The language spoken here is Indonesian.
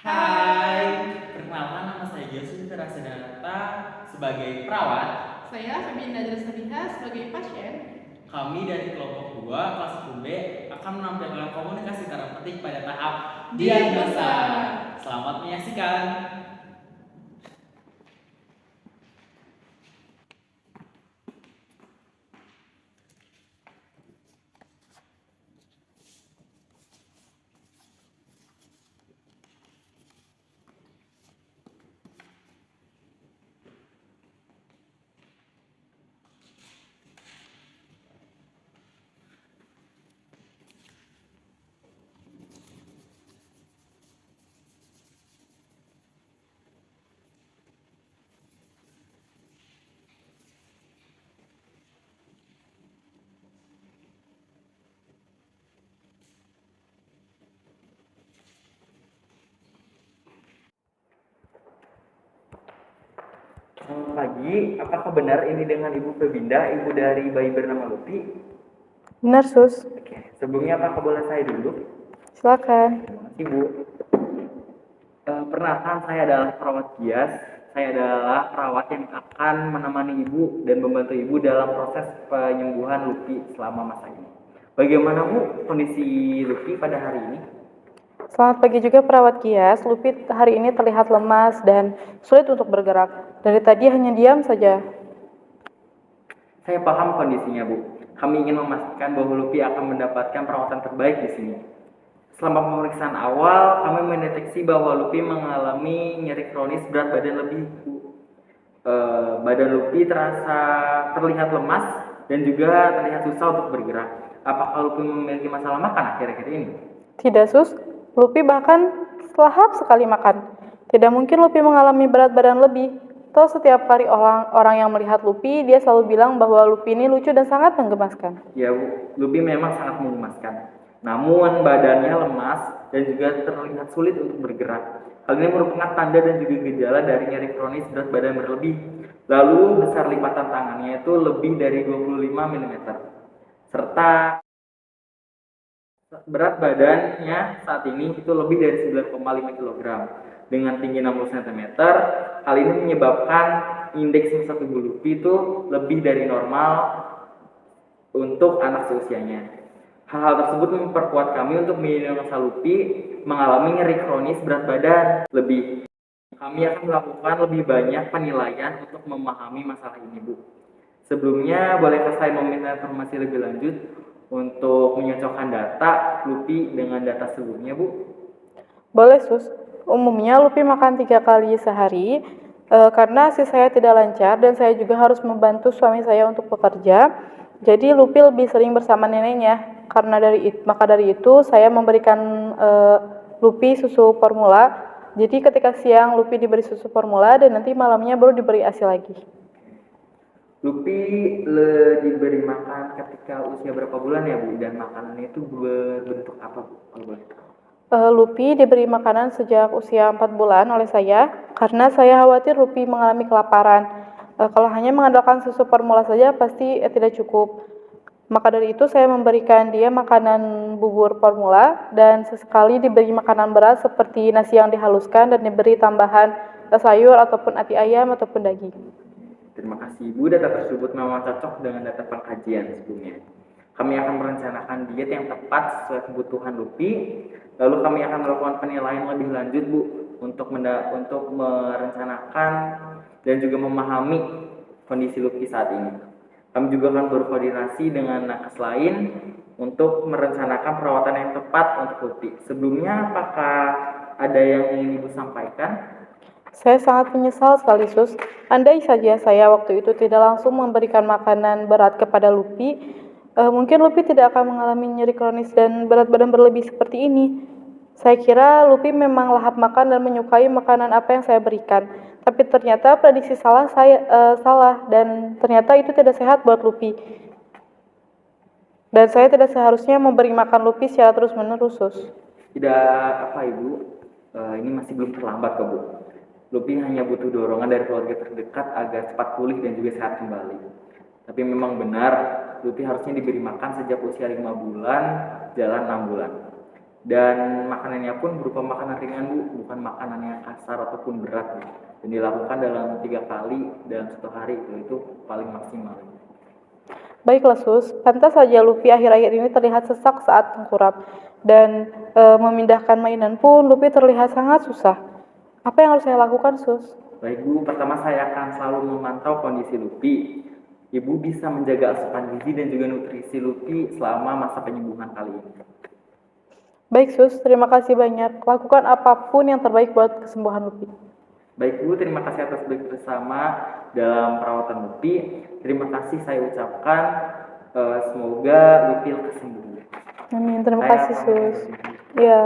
Hai, perkenalkan nama saya Joshua Terasenata sebagai perawat. Saya Feminda Drasadiha sebagai pasien. Kami dari kelompok 2 kelas 1B akan menampilkan komunikasi terapeutik pada tahap Diagnosa. Selamat menyaksikan. Selamat pagi, apakah benar ini dengan Ibu Feminda, ibu dari bayi bernama Lutfi? Benar, Sus. Oke, sebelumnya apakah boleh saya dulu? Silakan. Terima kasih, Bu. Perkenalkan, saya adalah perawat Gias. Saya adalah perawat yang akan menemani Ibu dan membantu Ibu dalam proses penyembuhan Lutfi selama masa ini. Bagaimana, Bu, kondisi Lutfi pada hari ini? Selamat pagi juga perawat Gias. Lupi hari ini terlihat lemas dan sulit untuk bergerak. Dari tadi hanya diam saja. Saya paham kondisinya, Bu. Kami ingin memastikan bahwa Lutfi akan mendapatkan perawatan terbaik di sini. Selama pemeriksaan awal, kami mendeteksi bahwa Lutfi mengalami nyeri kronis berat badan lebih, Bu. Badan Lutfi terlihat lemas dan juga terlihat susah untuk bergerak. Apakah Lutfi memiliki masalah makan akhir-akhir ini? Tidak, Sus. Lupi bahkan lahap sekali makan. Tidak mungkin Lupi mengalami berat badan lebih. Toh setiap kali orang yang melihat Lupi, dia selalu bilang bahwa Lupi ini lucu dan sangat menggemaskan. Ya, Bu, Lutfi memang sangat menggemaskan. Namun badannya lemas dan juga terlihat sulit untuk bergerak. Hal ini merupakan tanda dan juga gejala dari nyeri kronis berat badan berlebih. Lalu besar lipatan tangannya itu lebih dari 25 mm. Serta berat badannya saat ini itu lebih dari 9,5 kg dengan tinggi 60 cm. Hal ini menyebabkan indeks massa tubuh Lutfi itu lebih dari normal untuk anak seusianya. Hal-hal tersebut memperkuat kami untuk mendiagnosa Lutfi mengalami nyeri kronis berat badan lebih. Kami akan melakukan lebih banyak penilaian untuk memahami masalah ini, Bu. Sebelumnya, bolehkah saya meminta informasi lebih lanjut untuk menyocokkan data Lutfi dengan data sebelumnya, Bu? Boleh, Sus. Umumnya Lupi makan 3 kali sehari karena asi saya tidak lancar dan saya juga harus membantu suami saya untuk bekerja. Jadi Lupi lebih sering bersama neneknya. Maka dari itu saya memberikan Lupi susu formula. Jadi ketika siang Lupi diberi susu formula dan nanti malamnya baru diberi ASI lagi. Lutfi diberi makan ketika usia berapa bulan ya, Bu? Dan makanannya itu berbentuk apa, Bu? Kalau boleh tahu. Lupi diberi makanan sejak usia 4 bulan oleh saya karena saya khawatir Lupi mengalami kelaparan. Kalau hanya mengandalkan susu formula saja pasti tidak cukup. Maka dari itu saya memberikan dia makanan bubur formula dan sesekali diberi makanan berat seperti nasi yang dihaluskan dan diberi tambahan sayur ataupun ati ayam ataupun daging. Terima kasih, Bu. Data tersebut memang cocok dengan data pengkajian sebelumnya. Kami akan merencanakan diet yang tepat sesuai kebutuhan Lutfi. Lalu kami akan melakukan penilaian lebih lanjut, Bu, untuk merencanakan dan juga memahami kondisi Lutfi saat ini. Kami juga akan berkoordinasi dengan nakes lain untuk merencanakan perawatan yang tepat untuk Lutfi. Sebelumnya, apakah ada yang ingin Ibu sampaikan? Saya sangat menyesal sekali, Sus. Andai saja saya waktu itu tidak langsung memberikan makanan berat kepada Lupi, mungkin Lupi tidak akan mengalami nyeri kronis dan berat badan berlebih seperti ini. Saya kira Lupi memang lahap makan dan menyukai makanan apa yang saya berikan. Tapi ternyata prediksi salah dan ternyata itu tidak sehat buat Lupi. Dan saya tidak seharusnya memberi makan Lupi secara terus-menerus, Sus. Tidak apa, Ibu. Ini masih belum terlambat kok, Bu. Lutfi hanya butuh dorongan dari keluarga terdekat agar cepat pulih dan juga sehat kembali. Tapi memang benar, Lutfi harusnya diberi makan sejak usia 5 bulan, jalan 6 bulan. Dan makanannya pun berupa makanan ringan Bu, bukan makanan yang kasar ataupun berat Bu. Dan dilakukan dalam 3 kali dalam 1 hari itu paling maksimal. Baiklah Sus, pantas saja Luffy akhir-akhir ini terlihat sesak saat tengkurap. Dan memindahkan mainan pun Luffy terlihat sangat susah. Apa yang harus saya lakukan Sus? Baik Bu, pertama saya akan selalu memantau kondisi Luffy. Ibu bisa menjaga asupan gizi dan juga nutrisi Luffy selama masa penyembuhan kali ini. Baik Sus, terima kasih banyak. Lakukan apapun yang terbaik buat kesembuhan Luffy. Baik Bu, terima kasih atas bersama dalam perawatan Luffy. Terima kasih saya ucapkan, semoga Luffy lekas sembuh. Amin, terima Saya kasih pamit Sus. undur diri. Ya.